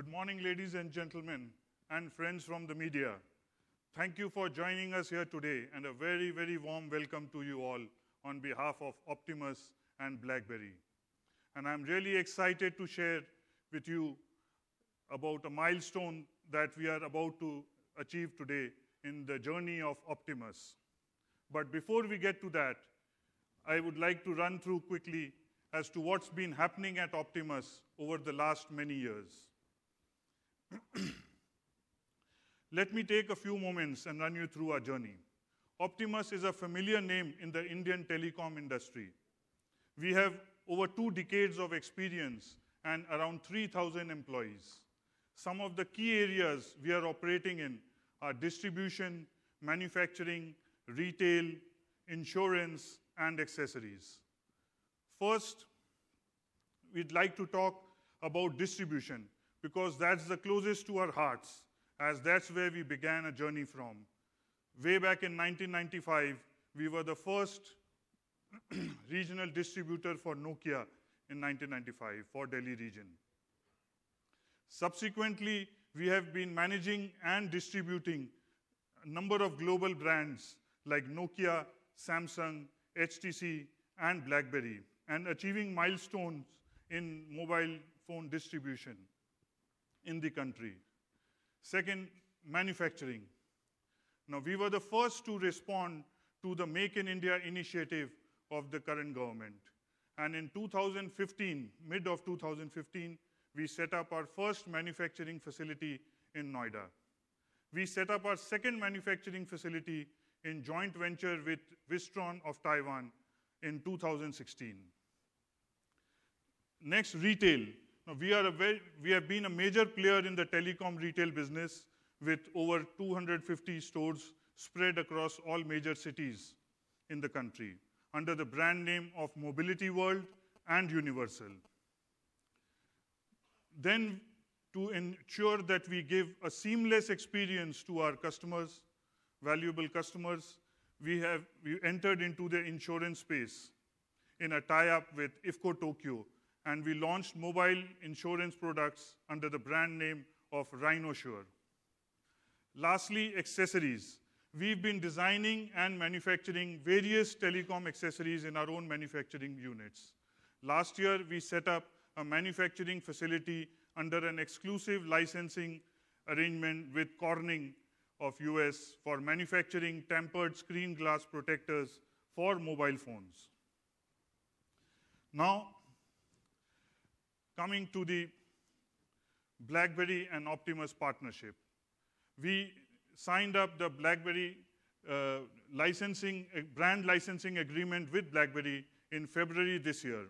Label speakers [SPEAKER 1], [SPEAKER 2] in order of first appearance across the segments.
[SPEAKER 1] Good morning, ladies and gentlemen, and friends from the media. Thank you for joining us here today, and a very, very warm welcome to you all on behalf of Optimus and BlackBerry. And I'm really excited to share with you about a milestone that we are about to achieve today in the journey of Optimus. But before we get to that, I would like to run through quickly as to what's been happening at Optimus over the last many years. Let me take a few moments and run you through our journey. Optimus is a familiar name in the Indian telecom industry. We have over 2 decades of experience and around 3,000 employees. Some of the key areas we are operating in are distribution, manufacturing, retail, insurance, and accessories. First, we'd like to talk about distribution because that's the closest to our hearts, as that's where we began a journey from. Way back in 1995, we were the first regional distributor for Nokia in 1995 for Delhi region. Subsequently, we have been managing and distributing a number of global brands like Nokia, Samsung, HTC, and BlackBerry, and achieving milestones in mobile phone distribution in the country. Second, manufacturing. Now, we were the first to respond to the Make in India initiative of the current government. And in 2015, mid of 2015, we set up our first manufacturing facility in Noida. We set up our second manufacturing facility in joint venture with Wistron of Taiwan in 2016. Next, retail. Now, we have been a major player in the telecom retail business with over 250 stores spread across all major cities in the country under the brand name of Mobility World and Universal. Then, to ensure that we give a seamless experience to our customers, valuable customers, we entered into the insurance space in a tie-up with IFCO Tokyo, and we launched mobile insurance products under the brand name of RhinoSure. Lastly, accessories. We've been designing and manufacturing various telecom accessories in our own manufacturing units. Last year, we set up a manufacturing facility under an exclusive licensing arrangement with Corning of US for manufacturing tempered screen glass protectors for mobile phones. Now, coming to the BlackBerry and Optimus partnership. We signed up the BlackBerry brand licensing agreement with BlackBerry in February this year.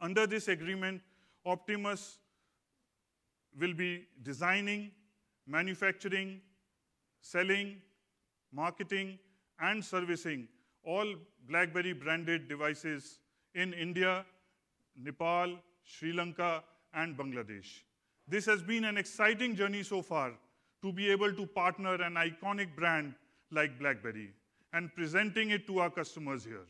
[SPEAKER 1] Under this agreement, Optimus will be designing, manufacturing, selling, marketing, and servicing all BlackBerry branded devices in India, Nepal, Sri Lanka, and Bangladesh. This has been an exciting journey so far to be able to partner an iconic brand like BlackBerry and presenting it to our customers here.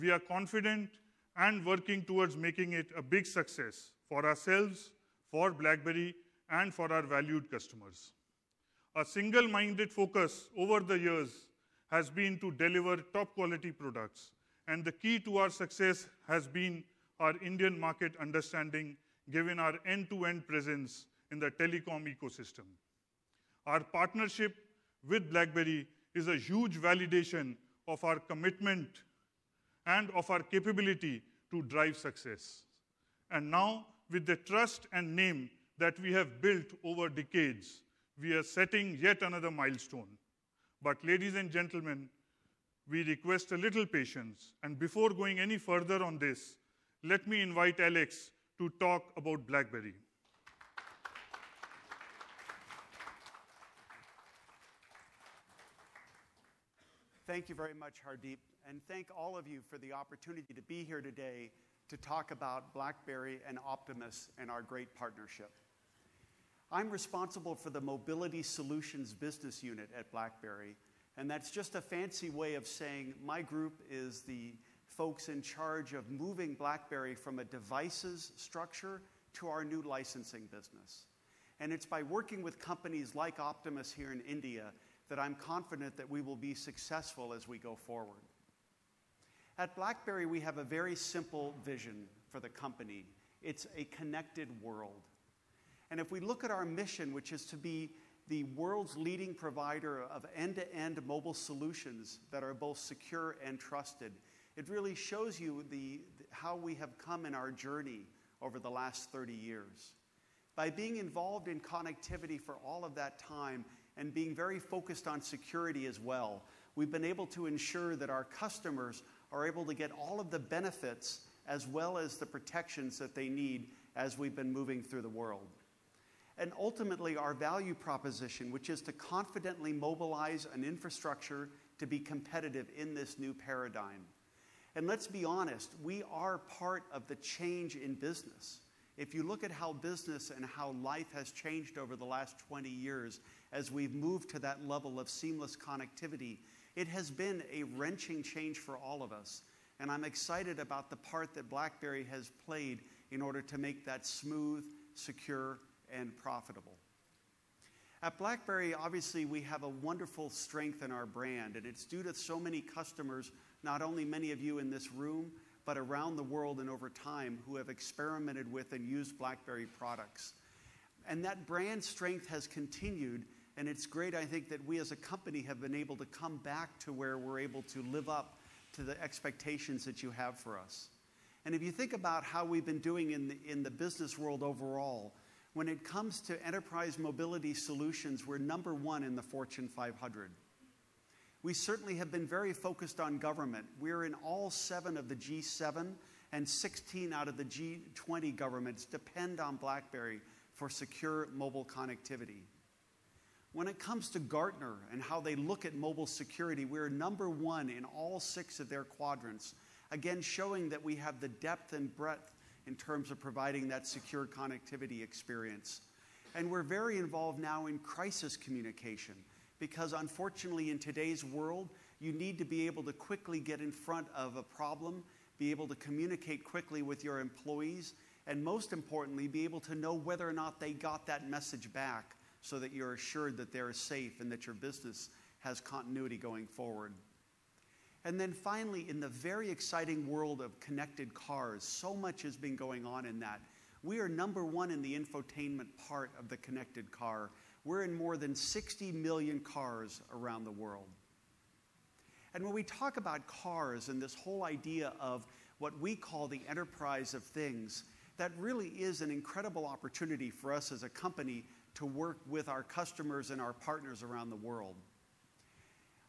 [SPEAKER 1] We are confident and working towards making it a big success for ourselves, for BlackBerry, and for our valued customers. A single-minded focus over the years has been to deliver top quality products, and the key to our success has been our Indian market understanding, given our end-to-end presence in the telecom ecosystem. Our partnership with BlackBerry is a huge validation of our commitment and of our capability to drive success. And now, with the trust and name that we have built over decades, we are setting yet another milestone. But ladies and gentlemen, we request a little patience. And before going any further on this, let me invite Alex to talk about BlackBerry.
[SPEAKER 2] Thank you very much, Hardeep, and thank all of you for the opportunity to be here today to talk about BlackBerry and Optimus and our great partnership. I'm responsible for the Mobility Solutions business unit at BlackBerry, and that's just a fancy way of saying my group is the folks in charge of moving BlackBerry from a devices structure to our new licensing business. And it's by working with companies like Optimus here in India that I'm confident that we will be successful as we go forward. At BlackBerry, we have a very simple vision for the company. It's a connected world. And if we look at our mission, which is to be the world's leading provider of end-to-end mobile solutions that are both secure and trusted, it really shows you how we have come in our journey over the last 30 years. By being involved in connectivity for all of that time and being very focused on security as well, we've been able to ensure that our customers are able to get all of the benefits as well as the protections that they need as we've been moving through the world. And ultimately, our value proposition, which is to confidently mobilize an infrastructure to be competitive in this new paradigm. And let's be honest, we are part of the change in business. If you look at how business and how life has changed over the last 20 years as we've moved to that level of seamless connectivity, it has been a wrenching change for all of us. And I'm excited about the part that BlackBerry has played in order to make that smooth, secure, and profitable. At BlackBerry, obviously, we have a wonderful strength in our brand, and it's due to so many customers, not only many of you in this room, but around the world and over time, who have experimented with and used BlackBerry products. And that brand strength has continued, and it's great, I think, that we as a company have been able to come back to where we're able to live up to the expectations that you have for us. And if you think about how we've been doing in the business world overall, when it comes to enterprise mobility solutions, we're number one in the Fortune 500. We certainly have been very focused on government. We're in all 7 of the G7, and 16 out of the G20 governments depend on BlackBerry for secure mobile connectivity. When it comes to Gartner and how they look at mobile security, we're number one in all 6 of their quadrants, again showing that we have the depth and breadth in terms of providing that secure connectivity experience. And we're very involved now in crisis communication, because unfortunately in today's world, you need to be able to quickly get in front of a problem, be able to communicate quickly with your employees, and most importantly, be able to know whether or not they got that message back so that you're assured that they're safe and that your business has continuity going forward. And then finally, in the very exciting world of connected cars, so much has been going on in that. We are number one in the infotainment part of the connected car. We're in more than 60 million cars around the world. And when we talk about cars and this whole idea of what we call the enterprise of things, that really is an incredible opportunity for us as a company to work with our customers and our partners around the world.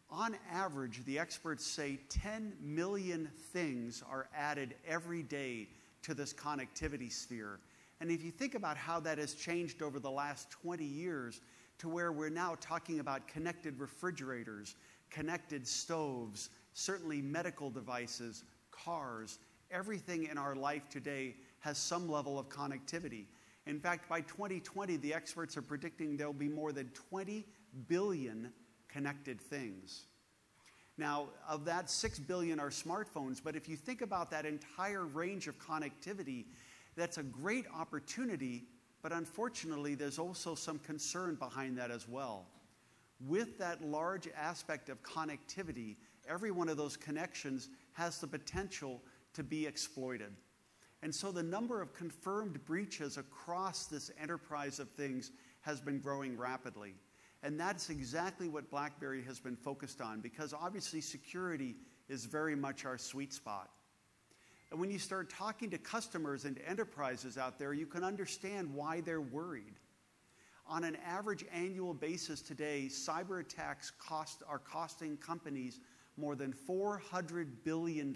[SPEAKER 2] On average, the experts say 10 million things are added every day to this connectivity sphere. And if you think about how that has changed over the last 20 years to where we're now talking about connected refrigerators, connected stoves, certainly medical devices, cars, everything in our life today has some level of connectivity. In fact, by 2020, the experts are predicting there will be more than 20 billion connected things. Now, of that, 6 billion are smartphones, but if you think about that entire range of connectivity, that's a great opportunity, but unfortunately, there's also some concern behind that as well. With that large aspect of connectivity, every one of those connections has the potential to be exploited. And so the number of confirmed breaches across this enterprise of things has been growing rapidly. And that's exactly what BlackBerry has been focused on, because obviously security is very much our sweet spot. And when you start talking to customers and enterprises out there, you can understand why they're worried. On an average annual basis today, cyber attacks are costing companies more than $400 billion.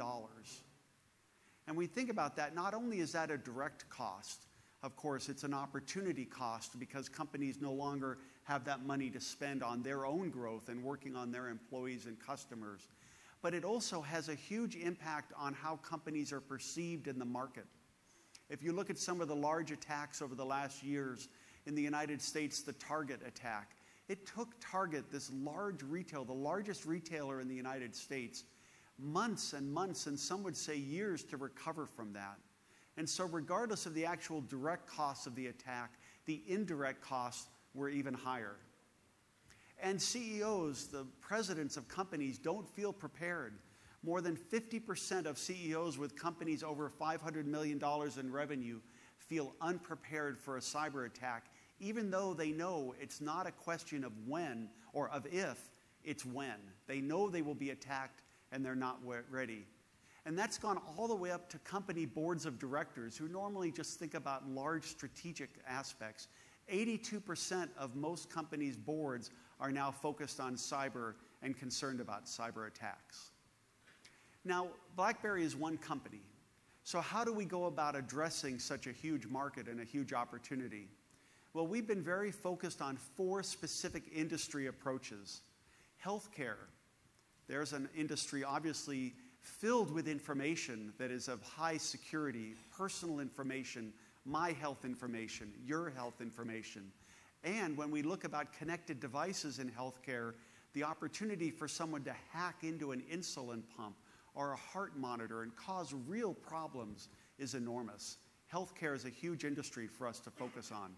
[SPEAKER 2] And we think about that, not only is that a direct cost, of course, it's an opportunity cost because companies no longer have that money to spend on their own growth and working on their employees and customers. But it also has a huge impact on how companies are perceived in the market. If you look at some of the large attacks over the last years, in the United States, the Target attack, it took Target, this large the largest retailer in the United States, months and months, and some would say years, to recover from that. And so regardless of the actual direct costs of the attack, the indirect costs were even higher. And CEOs, the presidents of companies, don't feel prepared. More than 50% of CEOs with companies over $500 million in revenue feel unprepared for a cyber attack, even though they know it's not a question of when or of if, it's when. They know they will be attacked and they're not ready. And that's gone all the way up to company boards of directors who normally just think about large strategic aspects. 82% of most companies' boards are now focused on cyber and concerned about cyber attacks. Now, BlackBerry is one company. So how do we go about addressing such a huge market and a huge opportunity? Well, we've been very focused on 4 specific industry approaches. Healthcare. There's an industry obviously filled with information that is of high security, personal information, my health information, your health information. And when we look about connected devices in healthcare, the opportunity for someone to hack into an insulin pump or a heart monitor and cause real problems is enormous. Healthcare is a huge industry for us to focus on.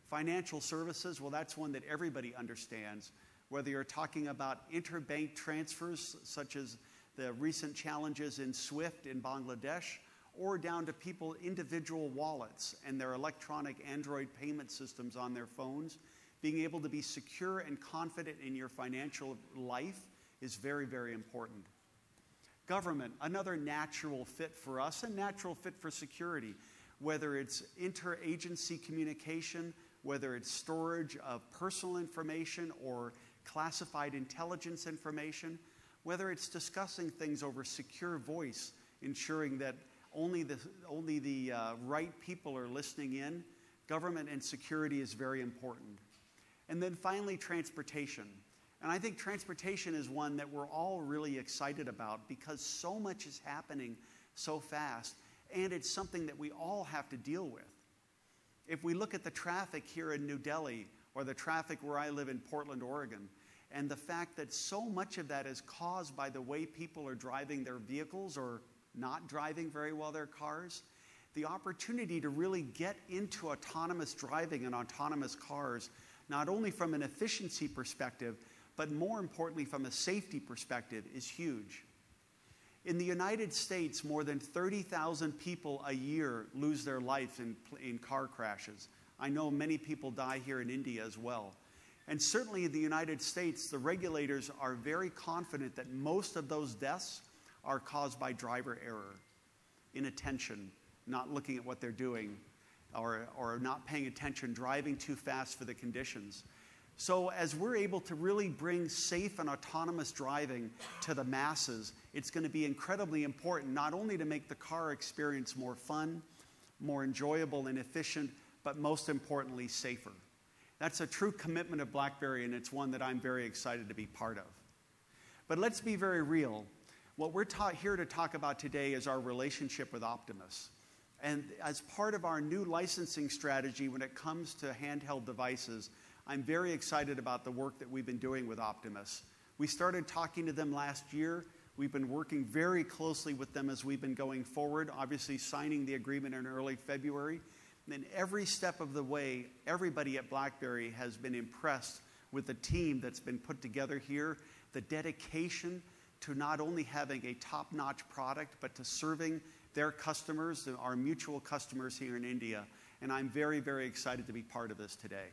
[SPEAKER 2] Financial services, well, that's one that everybody understands. Whether you're talking about interbank transfers, such as the recent challenges in SWIFT in Bangladesh, or down to people, individual wallets and their electronic Android payment systems on their phones, being able to be secure and confident in your financial life is very, very important. Government, another natural fit for us, a natural fit for security, whether it's interagency communication, whether it's storage of personal information or classified intelligence information, whether it's discussing things over secure voice, ensuring that only the right people are listening in. Government and security is very important. And then finally, transportation. And I think transportation is one that we're all really excited about because so much is happening so fast, and it's something that we all have to deal with. If we look at the traffic here in New Delhi or the traffic where I live in Portland, Oregon, and the fact that so much of that is caused by the way people are driving their vehicles or not driving very well their cars, the opportunity to really get into autonomous driving and autonomous cars, not only from an efficiency perspective, but more importantly from a safety perspective, is huge. In the United States, more than 30,000 people a year lose their life in car crashes. I know many people die here in India as well. And certainly in the United States, the regulators are very confident that most of those deaths are caused by driver error, inattention, not looking at what they're doing, or not paying attention, driving too fast for the conditions. So as we're able to really bring safe and autonomous driving to the masses, it's going to be incredibly important not only to make the car experience more fun, more enjoyable and efficient, but most importantly, safer. That's a true commitment of BlackBerry, and it's one that I'm very excited to be part of. But let's be very real. What we're here to talk about today is our relationship with Optimus. And as part of our new licensing strategy when it comes to handheld devices, I'm very excited about the work that we've been doing with Optimus. We started talking to them last year. We've been working very closely with them as we've been going forward, obviously signing the agreement in early February. And every step of the way, everybody at BlackBerry has been impressed with the team that's been put together here, the dedication to not only having a top-notch product, but to serving their customers, our mutual customers here in India. And I'm very, very excited to be part of this today.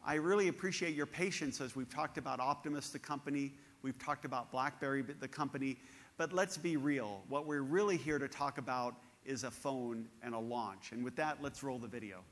[SPEAKER 2] I really appreciate your patience as we've talked about Optimus, the company. We've talked about BlackBerry, the company. But let's be real. What we're really here to talk about is a phone and a launch. And with that, let's roll the video.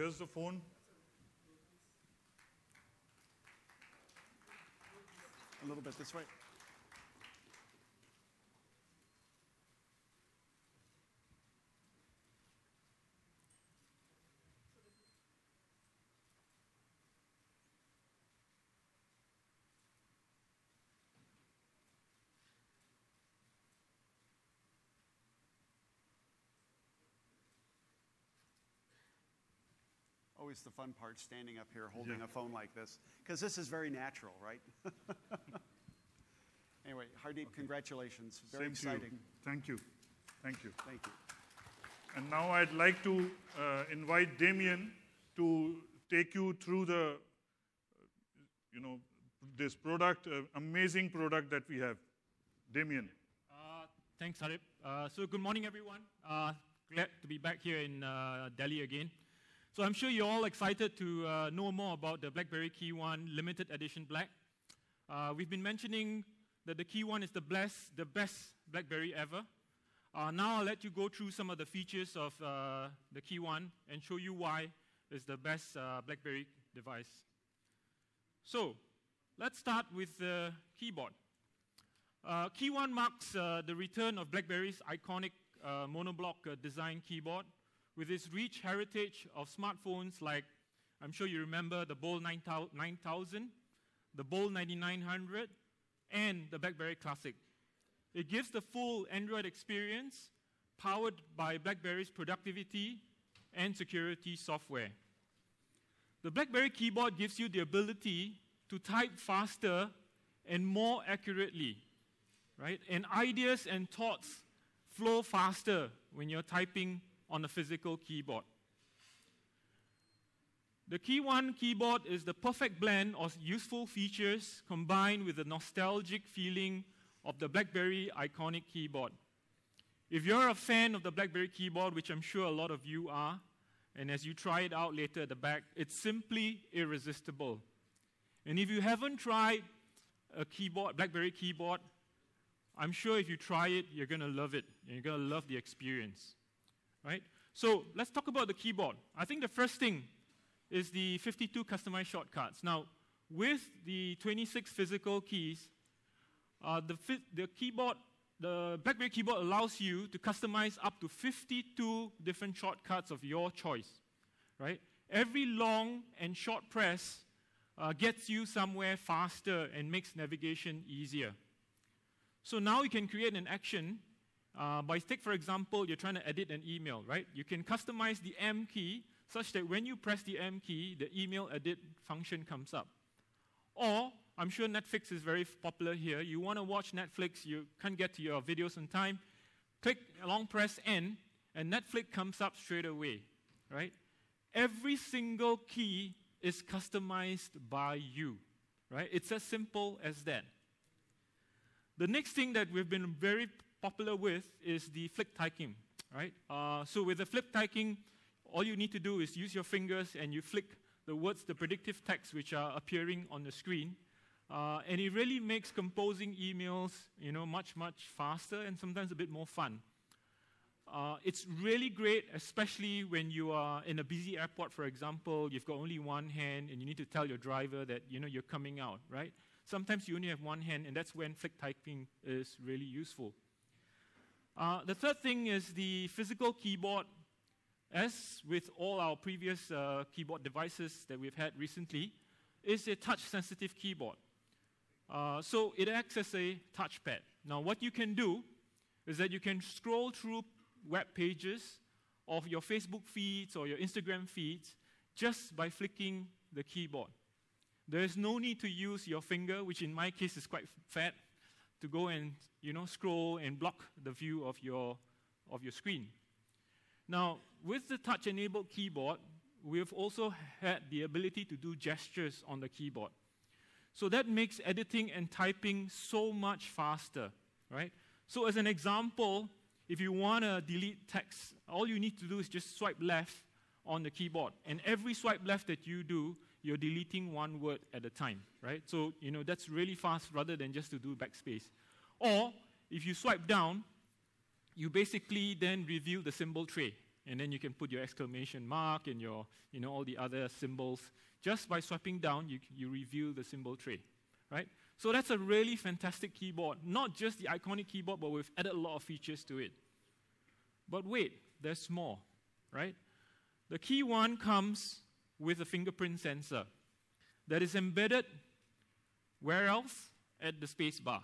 [SPEAKER 1] where's the phone?
[SPEAKER 2] A little bit this way. Always the fun part, standing up here holding a phone like this, because this is very natural, right? Anyway, Hardeep, congratulations. Very
[SPEAKER 1] Same
[SPEAKER 2] exciting.
[SPEAKER 1] to you. Thank you. Thank you.
[SPEAKER 2] Thank you.
[SPEAKER 1] And now I'd like to invite Damien to take you through the, this product, amazing product that we have. Damien.
[SPEAKER 3] Thanks, Hardeep. So good morning, everyone. Glad to be back here in Delhi again. So I'm sure you're all excited to know more about the BlackBerry KEYone Limited Edition Black. We've been mentioning that the KEYone is the best BlackBerry ever. Now I'll let you go through some of the features of the KEYone and show you why it's the best BlackBerry device. So let's start with the keyboard. KEYone marks the return of BlackBerry's iconic monoblock design keyboard with its rich heritage of smartphones like, I'm sure you remember, the Bold 9000, the Bold 9900, and the BlackBerry Classic. It gives the full Android experience powered by BlackBerry's productivity and security software. The BlackBerry keyboard gives you the ability to type faster and more accurately, right? And ideas and thoughts flow faster when you're typing on a physical keyboard. The KEYone keyboard is the perfect blend of useful features combined with the nostalgic feeling of the BlackBerry iconic keyboard. If you're a fan of the BlackBerry keyboard, which I'm sure a lot of you are, and as you try it out later at the back, it's simply irresistible. And if you haven't tried a BlackBerry keyboard, I'm sure if you try it, you're going to love it, and you're going to love the experience. Right? So let's talk about the keyboard. I think the first thing is the 52 customized shortcuts. Now, with the 26 physical keys, the BlackBerry keyboard allows you to customize up to 52 different shortcuts of your choice. Right? Every long and short press gets you somewhere faster and makes navigation easier. So now you can create an action. Take, for example, you're trying to edit an email, right? You can customize the M key such that when you press the M key, the email edit function comes up. Or, I'm sure Netflix is very popular here. You want to watch Netflix, you can't get to your videos in time. Click, long press N, and Netflix comes up straight away, right? Every single key is customized by you, right? It's as simple as that. The next thing that we've been very popular with is the flick typing, right? So with the flick typing, all you need to do is use your fingers and you flick the words, the predictive text which are appearing on the screen. And it really makes composing emails, much, much faster and sometimes a bit more fun. It's really great, especially when you are in a busy airport, for example, you've got only one hand and you need to tell your driver that, you're coming out, right? Sometimes you only have one hand, and that's when flick typing is really useful. The third thing is the physical keyboard. As with all our previous keyboard devices that we've had recently, is a touch-sensitive keyboard. So it acts as a touchpad. Now, what you can do is that you can scroll through web pages of your Facebook feeds or your Instagram feeds just by flicking the keyboard. There is no need to use your finger, which in my case is quite fat, to go and scroll and block the view of your screen. Now, with the touch-enabled keyboard, we've also had the ability to do gestures on the keyboard. So that makes editing and typing so much faster, right? So as an example, if you want to delete text, all you need to do is just swipe left on the keyboard. And every swipe left that you do, you're deleting one word at a time, right? So, that's really fast rather than just to do backspace. Or, if you swipe down, you basically then reveal the symbol tray. And then you can put your exclamation mark and your, all the other symbols. Just by swiping down, you reveal the symbol tray, right? So that's a really fantastic keyboard. Not just the iconic keyboard, but we've added a lot of features to it. But wait, there's more, right? The KEYone comes with a fingerprint sensor that is embedded where else? At the space bar.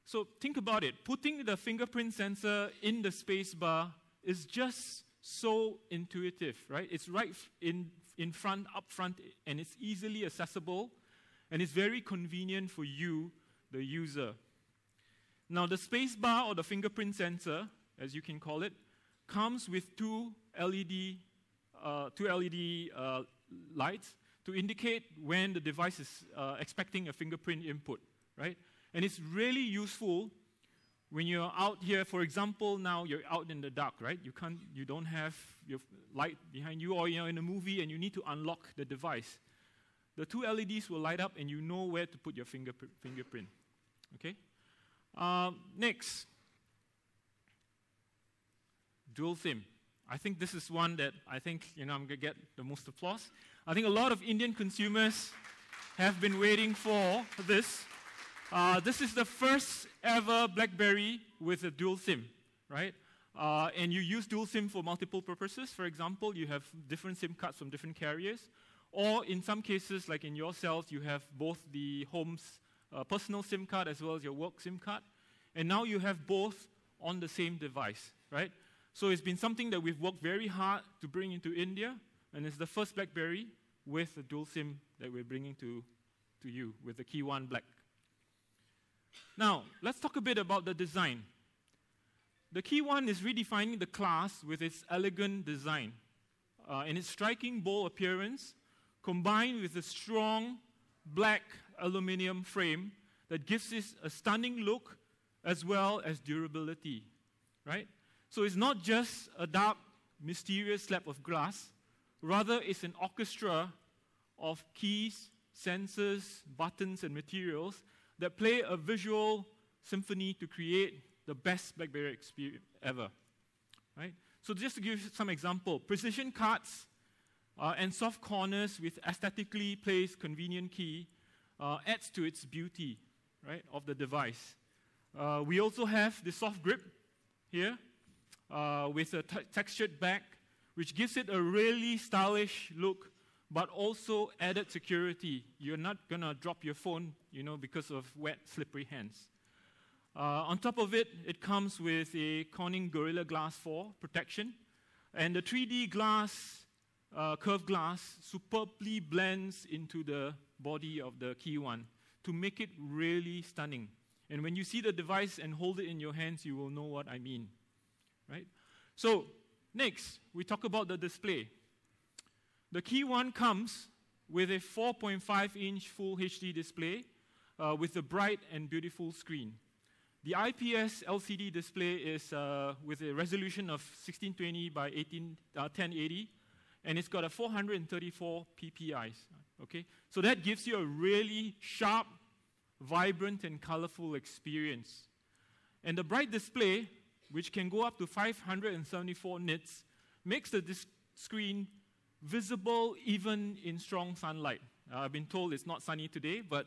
[SPEAKER 3] So think about it. Putting the fingerprint sensor in the space bar is just so intuitive, right? It's right in front, up front, and it's easily accessible, and it's very convenient for you, the user. Now, the space bar or the fingerprint sensor, as you can call it, comes with two LED lights to indicate when the device is expecting a fingerprint input, right? And it's really useful when you're out here. For example, now you're out in the dark, right? You don't have your light behind you, or you're in a movie and you need to unlock the device. The two LEDs will light up and you know where to put your fingerprint, okay? Next, dual SIM. I think this is one that I think, I'm going to get the most applause. I think a lot of Indian consumers have been waiting for this. This is the first ever BlackBerry with a dual SIM, right? And you use dual SIM for multiple purposes. For example, you have different SIM cards from different carriers. Or in some cases, like in your cells, you have both the home's personal SIM card as well as your work SIM card. And now you have both on the same device, right? So it's been something that we've worked very hard to bring into India, and it's the first BlackBerry with a dual SIM that we're bringing to you with the KEYone Black. Now, let's talk a bit about the design. The KEYone is redefining the class with its elegant design and its striking bold appearance, combined with a strong black aluminum frame that gives it a stunning look as well as durability, right? So it's not just a dark, mysterious slab of glass. Rather, it's an orchestra of keys, sensors, buttons, and materials that play a visual symphony to create the best BlackBerry experience ever, right? So just to give you some example, precision cuts and soft corners with aesthetically placed convenient key adds to its beauty, right, of the device. We also have the soft grip here with a textured back, which gives it a really stylish look, but also added security. You're not going to drop your phone, because of wet, slippery hands. On top of it, it comes with a Corning Gorilla Glass 4 protection, and the 3D glass, curved glass, superbly blends into the body of the KEYone to make it really stunning. And when you see the device and hold it in your hands, you will know what I mean, right? So, next, we talk about the display. The KEYone comes with a 4.5-inch Full HD display with a bright and beautiful screen. The IPS LCD display is with a resolution of 1620 by 1080, and it's got a 434 ppi. Okay, so that gives you a really sharp, vibrant, and colorful experience. And the bright display, which can go up to 574 nits, makes the screen visible even in strong sunlight. I've been told it's not sunny today, but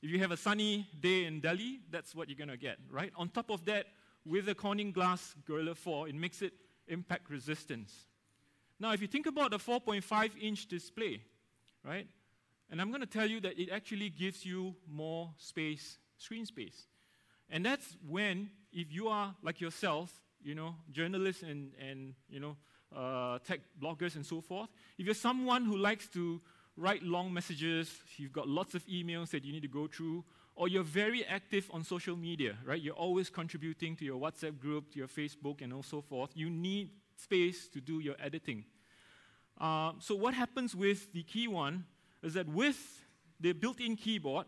[SPEAKER 3] if you have a sunny day in Delhi, that's what you're going to get, right? On top of that, with the Corning Glass Gorilla 4, it makes it impact resistant. Now, if you think about the 4.5-inch display, right, and I'm going to tell you that it actually gives you more space, screen space. And that's when, if you are like yourself, journalists and tech bloggers and so forth, if you're someone who likes to write long messages, you've got lots of emails that you need to go through, or you're very active on social media, right? You're always contributing to your WhatsApp group, to your Facebook, and so forth. You need space to do your editing. So what happens with the KEYone is that with the built-in keyboard,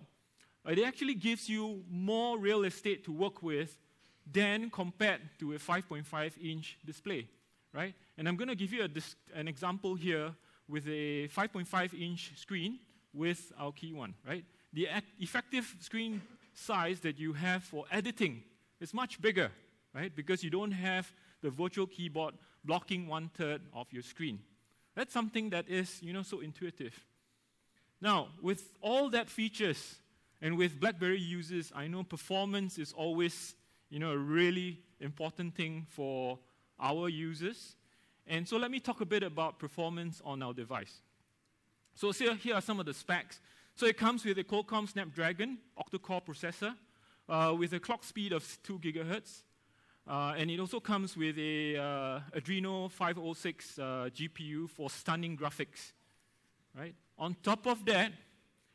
[SPEAKER 3] it actually gives you more real estate to work with than compared to a 5.5-inch display, right? And I'm going to give you an example here with a 5.5-inch screen with our KEYone, right? The effective screen size that you have for editing is much bigger, right? Because you don't have the virtual keyboard blocking 1/3 of your screen. That's something that is, so intuitive. Now, with all that features, and with BlackBerry users, I know performance is always, a really important thing for our users. And so let me talk a bit about performance on our device. So here are some of the specs. So it comes with a Qualcomm Snapdragon octa-core processor with a clock speed of 2 gigahertz. And it also comes with a Adreno 506 GPU for stunning graphics. Right? On top of that,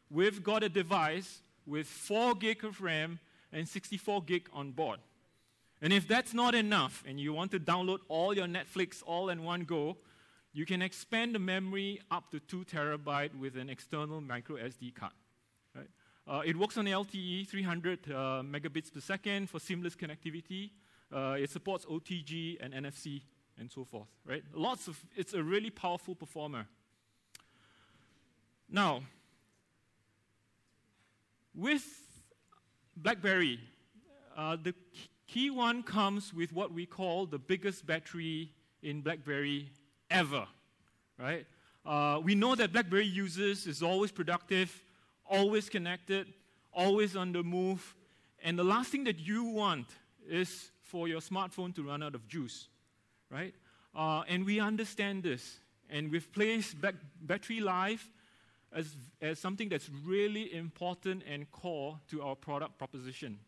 [SPEAKER 3] we've got a device with 4 gig of RAM and 64 gig on board. And if that's not enough, and you want to download all your Netflix all in one go, you can expand the memory up to 2 terabyte with an external micro SD card. Right? It works on LTE 300 megabits per second for seamless connectivity. It supports OTG and NFC and so forth. Right? It's a really powerful performer. Now, with BlackBerry, the KEYone comes with what we call the biggest battery in BlackBerry ever, right? We know that BlackBerry users is always productive, always connected, always on the move, and the last thing that you want is for your smartphone to run out of juice, right? And we understand this, and we've placed battery life as something that's really important and core to our product proposition.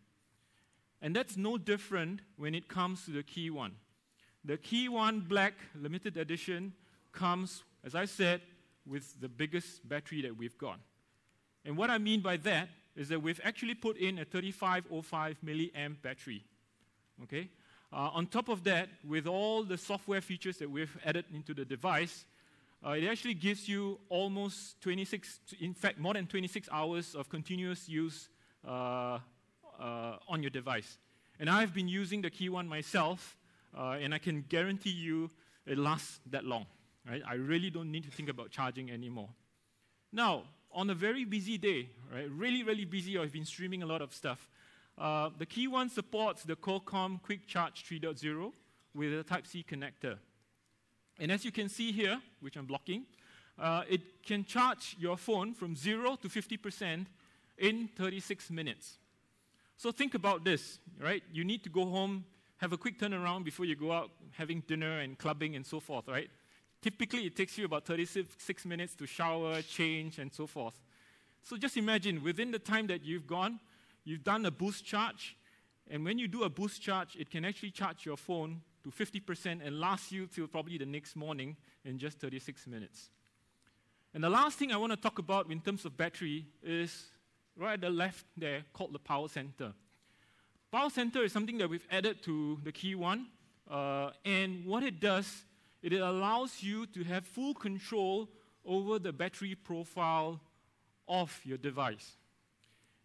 [SPEAKER 3] And that's no different when it comes to the KEYone. The KEYone Black Limited Edition comes, as I said, with the biggest battery that we've got. And what I mean by that is that we've actually put in a 3505 milliamp battery. Okay? On top of that, with all the software features that we've added into the device, it actually gives you almost 26, in fact, more than 26 hours of continuous use on your device. And I've been using the KEYone myself, and I can guarantee you it lasts that long. Right? I really don't need to think about charging anymore. Now, on a very busy day, right, really, really busy, or I've been streaming a lot of stuff, the KEYone supports the Qualcomm Quick Charge 3.0 with a Type-C connector. And as you can see here, which I'm blocking, it can charge your phone from 0 to 50% in 36 minutes. So think about this, right? You need to go home, have a quick turnaround before you go out having dinner and clubbing and so forth, right? Typically, it takes you about 36 minutes to shower, change, and so forth. So just imagine, within the time that you've gone, you've done a boost charge, and when you do a boost charge, it can actually charge your phone to 50% and last you till probably the next morning in just 36 minutes. And the last thing I want to talk about in terms of battery is right at the left there, called the Power Center. Power Center is something that we've added to the KEYone, and what it does, it allows you to have full control over the battery profile of your device.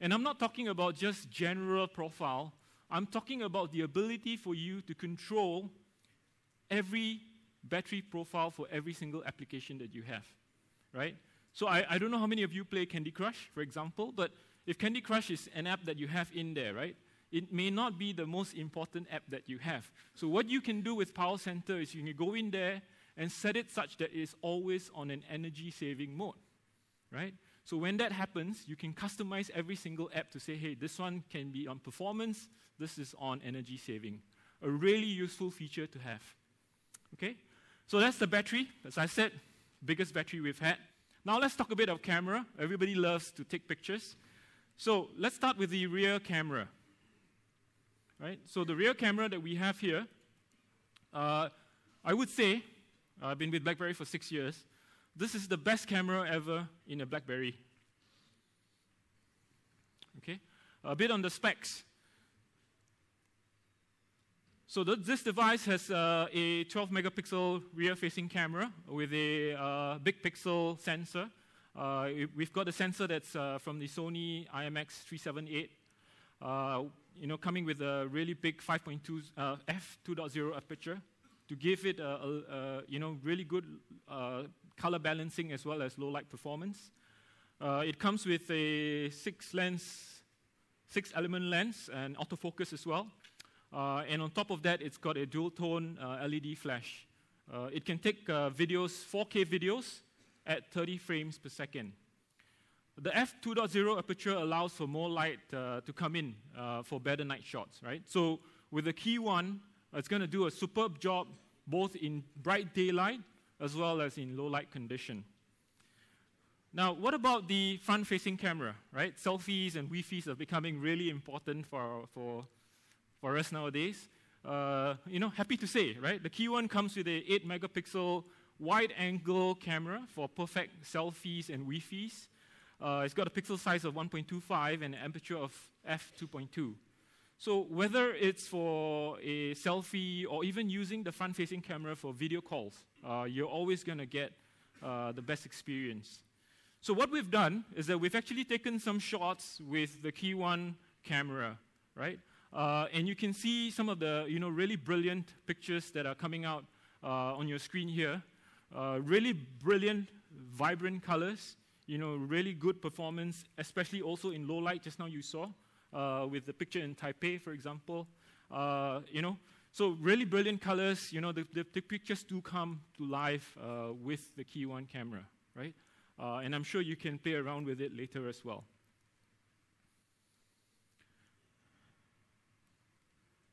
[SPEAKER 3] And I'm not talking about just general profile. I'm talking about the ability for you to control every battery profile for every single application that you have, right? So I don't know how many of you play Candy Crush, for example, but if Candy Crush is an app that you have in there, right, it may not be the most important app that you have. So what you can do with Power Center is you can go in there and set it such that it's always on an energy-saving mode, right? So when that happens, you can customize every single app to say, hey, this one can be on performance, this is on energy saving. A really useful feature to have. Okay? So that's the battery. As I said, biggest battery we've had. Now let's talk a bit of camera. Everybody loves to take pictures. So let's start with the rear camera. Right? So the rear camera that we have here, I would say, I've been with BlackBerry for 6 years, this is the best camera ever in a BlackBerry. Okay? A bit on the specs. So this device has a 12 megapixel rear-facing camera with a big pixel sensor. We've got a sensor that's from the Sony IMX378, coming with a really big 5.2 f2.0 aperture to give it really good color balancing as well as low light performance. It comes with a 6-element lens and autofocus as well. And on top of that, it's got a dual-tone LED flash. It can take videos, 4K videos, at 30 frames per second. The f2.0 aperture allows for more light to come in for better night shots, right? So with the KEYone, it's going to do a superb job both in bright daylight as well as in low light condition. Now, what about the front-facing camera, right? Selfies and Wi-Fi's are becoming really important for us nowadays. Happy to say, right? The KEYone comes with a 8-megapixel wide-angle camera for perfect selfies and Wi-Fi's. It's got a pixel size of 1.25 and an aperture of f2.2. So whether it's for a selfie or even using the front-facing camera for video calls, you're always going to get the best experience. So what we've done is that we've actually taken some shots with the KEYone camera, right? And you can see some of the really brilliant pictures that are coming out on your screen here. Really brilliant, vibrant colors, really good performance, especially also in low light, just now you saw, with the picture in Taipei, for example. So really brilliant colors, the pictures do come to life with the KEYone camera, right? And I'm sure you can play around with it later as well.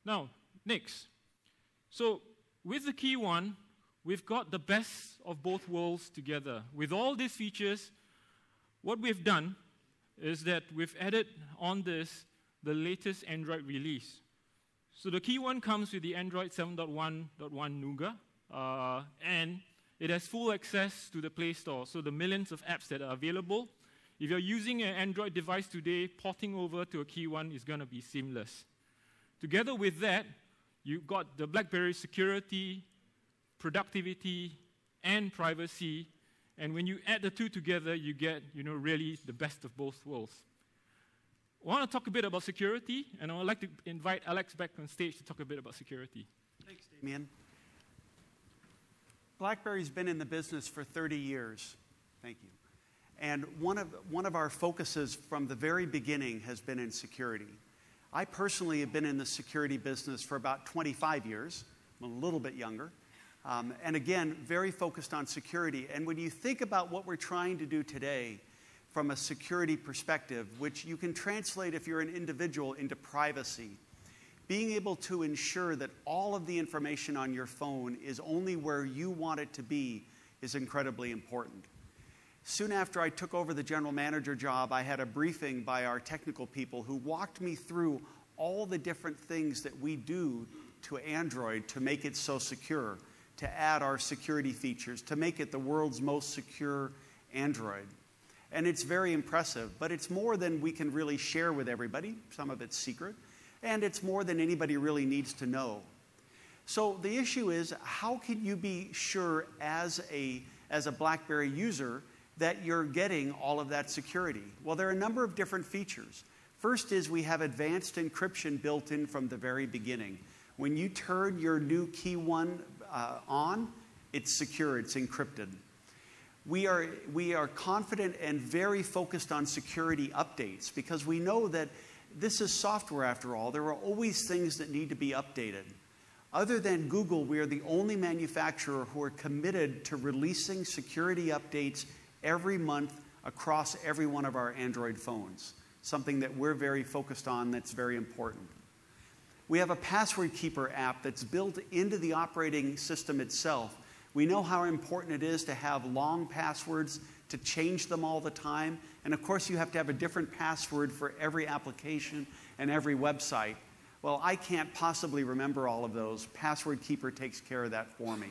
[SPEAKER 3] Now, next. So with the KEYone, we've got the best of both worlds together. With all these features, what we've done is that we've added on this the latest Android release. So the KEYone comes with the Android 7.1.1 Nougat, and it has full access to the Play Store, so the millions of apps that are available. If you're using an Android device today, porting over to a KEYone is going to be seamless. Together with that, you've got the BlackBerry security, productivity, and privacy. And when you add the two together, you get really the best of both worlds. I want to talk a bit about security, and I would like to invite Alex back on stage to talk a bit about security.
[SPEAKER 2] Thanks, Damien. BlackBerry's been in the business for 30 years. Thank you. And one of our focuses from the very beginning has been in security. I personally have been in the security business for about 25 years. I'm a little bit younger. And again, very focused on security. And when you think about what we're trying to do today from a security perspective, which you can translate if you're an individual into privacy, being able to ensure that all of the information on your phone is only where you want it to be is incredibly important. Soon after I took over the general manager job, I had a briefing by our technical people who walked me through all the different things that we do to Android to make it so secure, to add our security features, to make it the world's most secure Android. And it's very impressive, but it's more than we can really share with everybody. Some of it's secret. And it's more than anybody really needs to know. So the issue is, how can you be sure as a BlackBerry user that you're getting all of that security? Well, there are a number of different features. First is we have advanced encryption built in from the very beginning. When you turn your new KEYone on, it's secure, it's encrypted. We are confident and very focused on security updates because we know that this is software after all. There are always things that need to be updated. Other than Google, we are the only manufacturer who are committed to releasing security updates every month across every one of our Android phones, something that we're very focused on that's very important. We have a password keeper app that's built into the operating system itself. We know how important it is to have long passwords, to change them all the time. And of course, you have to have a different password for every application and every website. Well, I can't possibly remember all of those. Password Keeper takes care of that for me.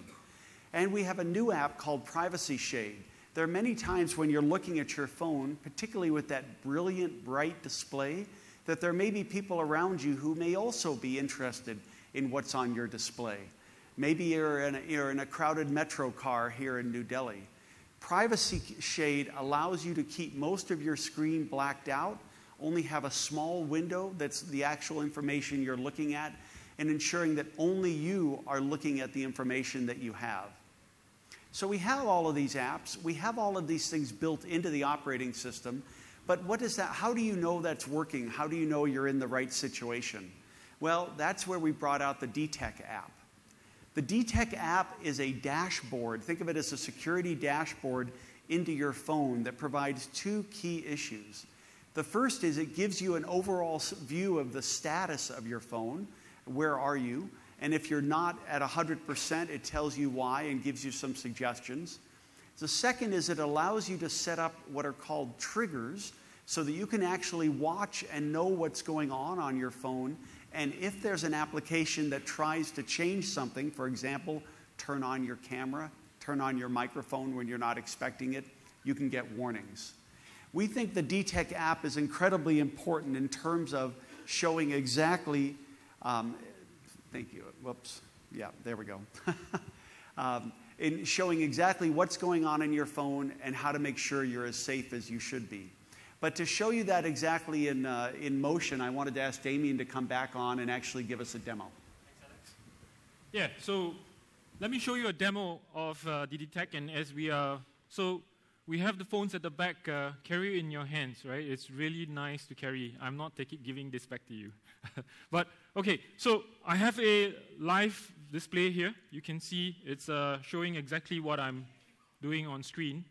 [SPEAKER 2] And we have a new app called Privacy Shade. There are many times when you're looking at your phone, particularly with that brilliant, bright display, that there may be people around you who may also be interested in what's on your display. Maybe you're in a crowded metro car here in New Delhi. Privacy Shade allows you to keep most of your screen blacked out, only have a small window that's the actual information you're looking at, and ensuring that only you are looking at the information that you have. So we have all of these apps. We have all of these things built into the operating system. But what is that? How do you know that's working? How do you know you're in the right situation? Well, that's where we brought out the DTEC app. The DTEC app is a dashboard. Think of it as a security dashboard into your phone that provides two key issues. The first is it gives you an overall view of the status of your phone. Where are you? And if you're not at 100%, it tells you why and gives you some suggestions. The second is it allows you to set up what are called triggers so that you can actually watch and know what's going on your phone. And if there's an application that tries to change something, for example, turn on your camera, turn on your microphone when you're not expecting it, you can get warnings. We think the DTEC app is incredibly important in terms of showing exactly, thank you, whoops, yeah, there we go. In showing exactly what's going on in your phone and how to make sure you're as safe as you should be. But to show you that exactly in motion, I wanted to ask Damien to come back on and actually give us a demo.
[SPEAKER 3] Yeah, so let me show you a demo of the DTEC, and as we are, so we have the phones at the back, carry it in your hands, right? It's really nice to carry. I'm not giving this back to you. But, okay, so I have a live display here. You can see it's showing exactly what I'm doing on screen.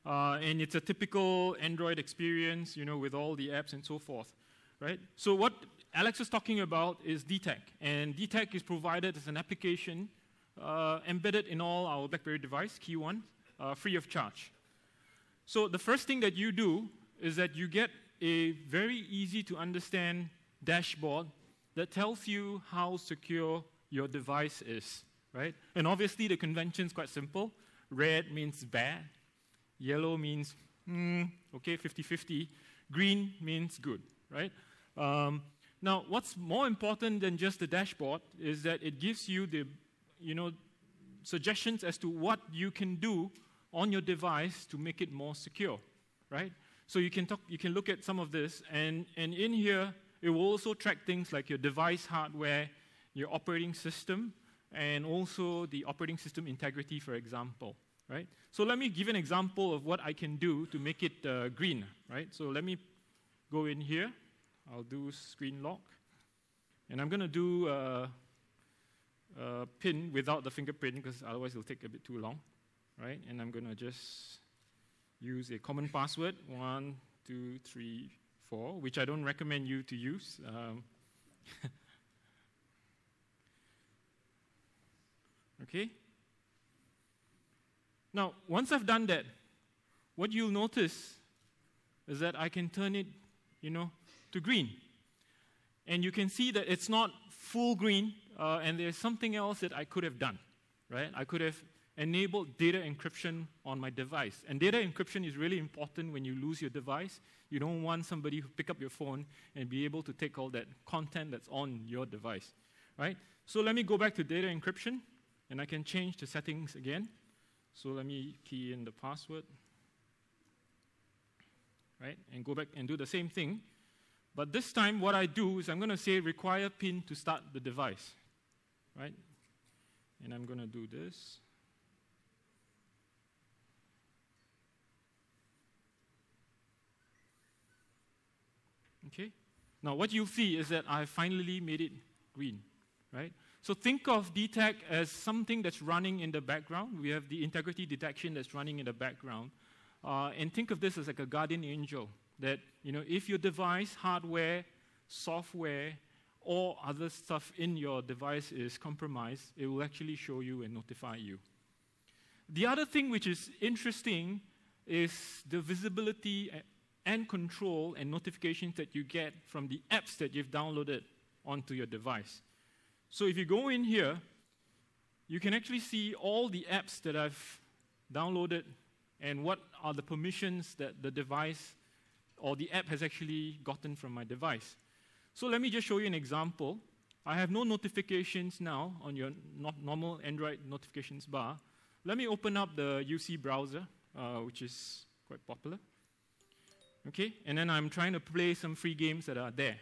[SPEAKER 3] And it's a typical Android experience, you know, with all the apps and so forth, right? So what Alex is talking about is DTEC. And DTEC is provided as an application embedded in all our BlackBerry device, KEYone, free of charge. So the first thing that you do is that you get a very easy to understand dashboard that tells you how secure your device is, right? And obviously the convention is quite simple. Red means bad. Yellow means, okay, 50-50. Green means good, right? Now, what's more important than just the dashboard is that it gives you the, suggestions as to what you can do on your device to make it more secure, right? So you can look at some of this, and in here, it will also track things like your device hardware, your operating system, and also the operating system integrity, for example, right? So let me give an example of what I can do to make it green, right? So let me go in here. I'll do screen lock. And I'm going to do PIN without the fingerprint, because otherwise it'll take a bit too long, right? And I'm going to just use a common password, 1, 2, 3, 4, which I don't recommend you to use. Okay? Now, once I've done that, what you'll notice is that I can turn it, to green. And you can see that it's not full green, and there's something else that I could have done, right? I could have enabled data encryption on my device. And data encryption is really important when you lose your device. You don't want somebody to pick up your phone and be able to take all that content that's on your device, right? So let me go back to data encryption, and I can change the settings again. So let me key in the password, right? And go back and do the same thing. But this time, what I do is I'm going to say require PIN to start the device, right? And I'm going to do this. Okay? Now, what you'll see is that I finally made it green, right? So think of DTEC as something that's running in the background. We have the integrity detection that's running in the background. And think of this as like a guardian angel that, if your device, hardware, software, or other stuff in your device is compromised, it will actually show you and notify you. The other thing which is interesting is the visibility and control and notifications that you get from the apps that you've downloaded onto your device. So if you go in here, you can actually see all the apps that I've downloaded and what are the permissions that the device or the app has actually gotten from my device. So let me just show you an example. I have no notifications now on your normal Android notifications bar. Let me open up the UC browser, which is quite popular. Okay, and then I'm trying to play some free games that are there.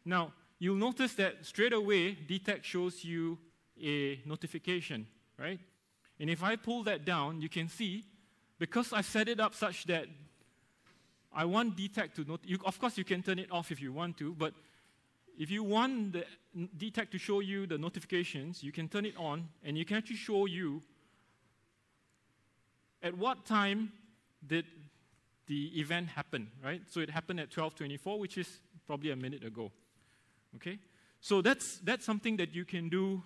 [SPEAKER 3] Now, you'll notice that straight away, DTEC shows you a notification, right? And if I pull that down, you can see, because I set it up such that I want DTEC to of course, you can turn it off if you want to, but if you want the DTAC to show you the notifications, you can turn it on, and you can actually show you at what time did the event happen, right? So it happened at 12:24, which is probably a minute ago, okay? So that's something that you can do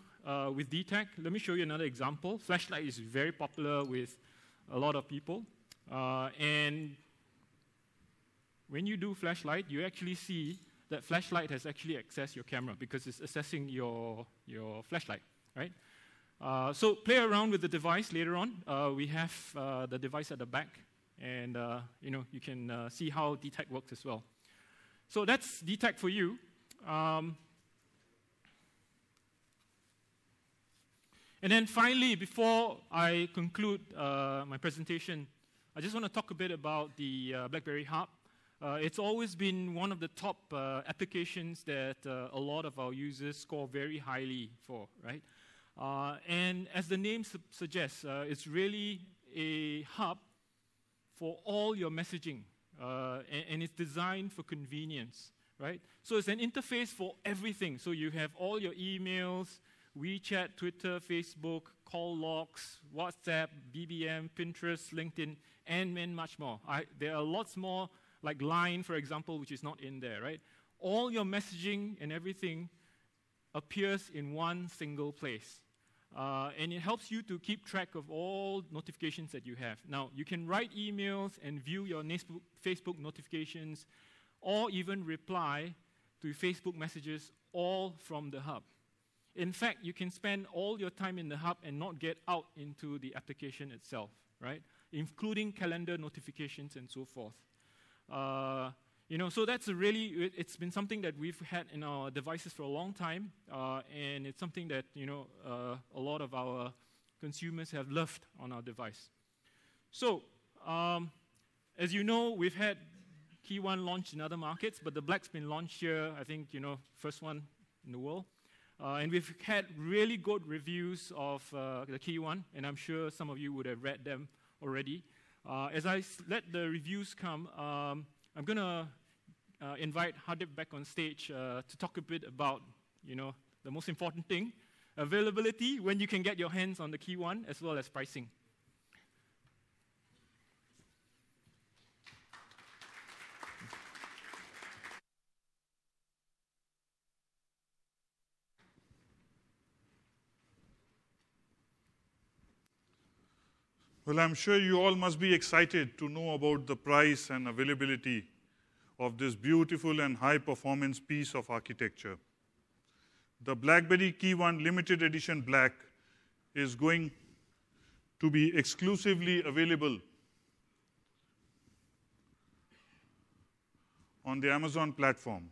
[SPEAKER 3] with DTAC. Let me show you another example. Flashlight is very popular with a lot of people, and when you do flashlight, you actually see that flashlight has actually accessed your camera because it's assessing your flashlight, right? So play around with the device later on. We have the device at the back, and you can see how DTAC works as well. So that's DTAC for you. And then finally, before I conclude my presentation, I just want to talk a bit about the BlackBerry Hub. It's always been one of the top applications that a lot of our users score very highly for, right? And as the name suggests, it's really a hub for all your messaging, and it's designed for convenience, right? So it's an interface for everything. So you have all your emails, WeChat, Twitter, Facebook, call logs, WhatsApp, BBM, Pinterest, LinkedIn, and much more. There are lots more, like Line, for example, which is not in there, right? All your messaging and everything appears in one single place. And it helps you to keep track of all notifications that you have. Now, you can write emails and view your Facebook notifications, or even reply to Facebook messages all from the hub. In fact, you can spend all your time in the hub and not get out into the application itself, right? Including calendar notifications and so forth. So that's it's been something that we've had in our devices for a long time, and it's something that, a lot of our consumers have loved on our device. So, as you know, we've had KEYone launched in other markets, but the Black's been launched here, I think, first one in the world. And we've had really good reviews of the KEYone, and I'm sure some of you would have read them already. As I let the reviews come, I'm going to invite Hardip back on stage to talk a bit about, the most important thing, availability, when you can get your hands on the KEYone, as well as pricing.
[SPEAKER 1] Well, I'm sure you all must be excited to know about the price and availability of this beautiful and high-performance piece of architecture. The BlackBerry KEYone Limited Edition Black is going to be exclusively available on the Amazon platform.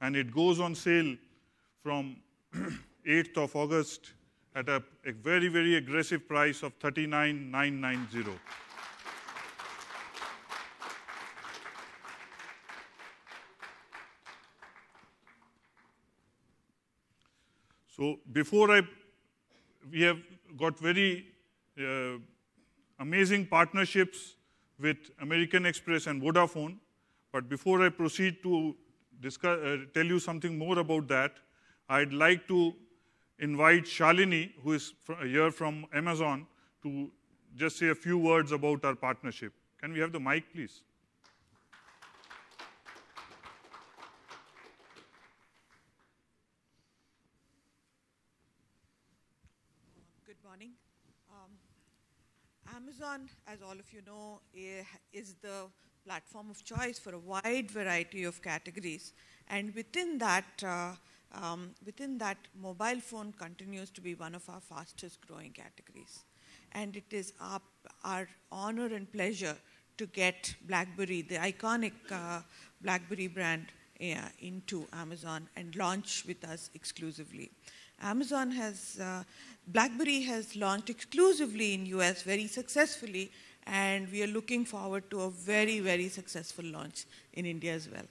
[SPEAKER 1] And it goes on sale from 8th of August at a very, very aggressive price of $39,990. So we have got very amazing partnerships with American Express and Vodafone. But before I proceed to tell you something more about that, I'd like to invite Shalini, who is here from Amazon, to just say a few words about our partnership. Can we have the mic, please?
[SPEAKER 4] Good morning. Amazon, as all of you know, is the platform of choice for a wide variety of categories. And within that, mobile phone continues to be one of our fastest growing categories. And it is our honor and pleasure to get BlackBerry, the iconic BlackBerry brand, into Amazon and launch with us exclusively. BlackBerry has launched exclusively in US very successfully, and we are looking forward to a very, very successful launch in India as well.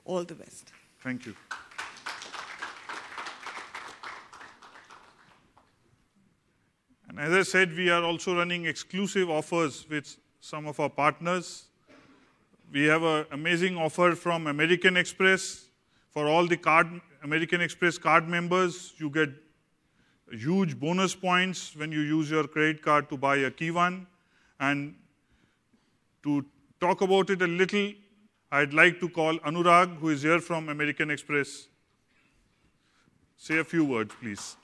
[SPEAKER 4] All the best.
[SPEAKER 1] Thank you. And as I said, we are also running exclusive offers with some of our partners. We have an amazing offer from American Express, For all the American Express card members, you get huge bonus points when you use your credit card to buy a KEYone. And to talk about it a little, I'd like to call Anurag, who is here from American Express. Say a few words, please.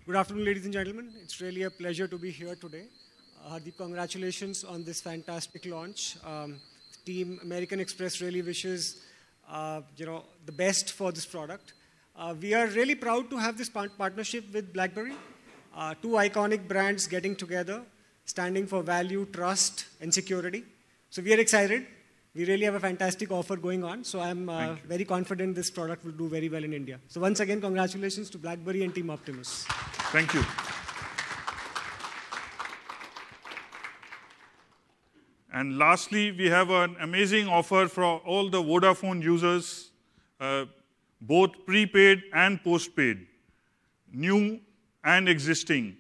[SPEAKER 5] Good afternoon, ladies and gentlemen. It's really a pleasure to be here today. Hardeep, congratulations on this fantastic launch. Team American Express really wishes the best for this product. We are really proud to have this partnership with BlackBerry. Two iconic brands getting together, standing for value, trust, and security. So we are excited. We really have a fantastic offer going on. So I'm very confident this product will do very well in India. So once again, congratulations to BlackBerry and Team Optimus.
[SPEAKER 1] Thank you. And lastly, we have an amazing offer for all the Vodafone users, both prepaid and postpaid, new and existing.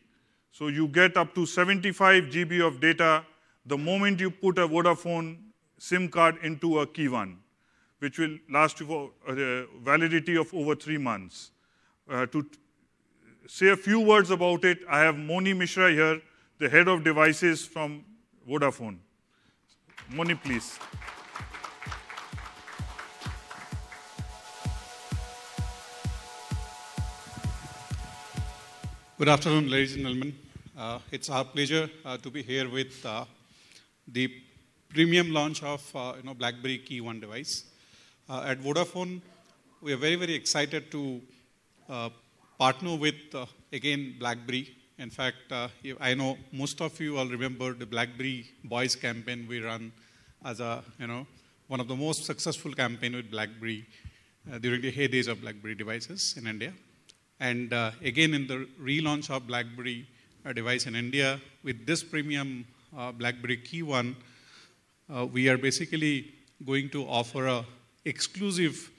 [SPEAKER 1] So you get up to 75 GB of data the moment you put a Vodafone SIM card into a KEYone, which will last you for a validity of over 3 months. To say a few words about it, I have Moni Mishra here, the head of devices from Vodafone. Moni, please.
[SPEAKER 6] Good afternoon, ladies and gentlemen. It's our pleasure to be here with the premium launch of BlackBerry KEYone device. At Vodafone, we are very, very excited to partner with, again, BlackBerry. In fact, I know most of you all remember the BlackBerry Boys campaign we run as a, one of the most successful campaign with BlackBerry during the heydays of BlackBerry devices in India. And again, in the relaunch of BlackBerry device in India, with this premium BlackBerry KEYone, we are basically going to offer a exclusive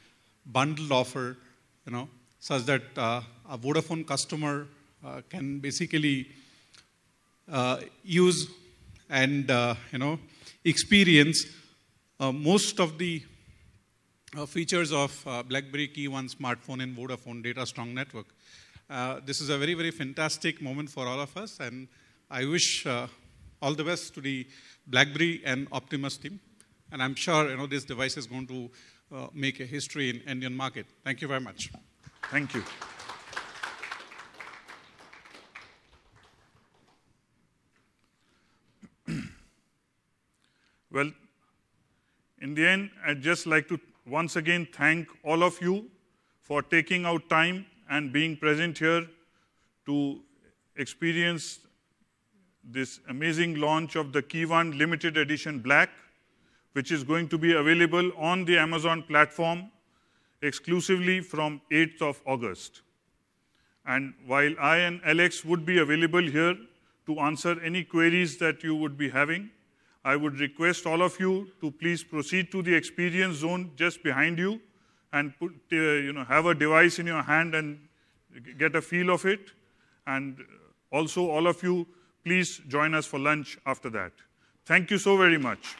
[SPEAKER 6] bundled offer, such that a Vodafone customer can basically use and experience most of the features of BlackBerry KEYone smartphone in Vodafone data strong network. This is a very, very fantastic moment for all of us, and I wish all the best to the BlackBerry and Optimus team. And I'm sure this device is going to make a history in Indian market. Thank you very much.
[SPEAKER 1] Thank you. Well, in the end, I'd just like to once again thank all of you for taking out time and being present here to experience this amazing launch of the KEYone Limited Edition Black, which is going to be available on the Amazon platform exclusively from 8th of August. And while I and Alex would be available here to answer any queries that you would be having, I would request all of you to please proceed to the experience zone just behind you and have a device in your hand and get a feel of it. And also, all of you, please join us for lunch after that. Thank you so very much.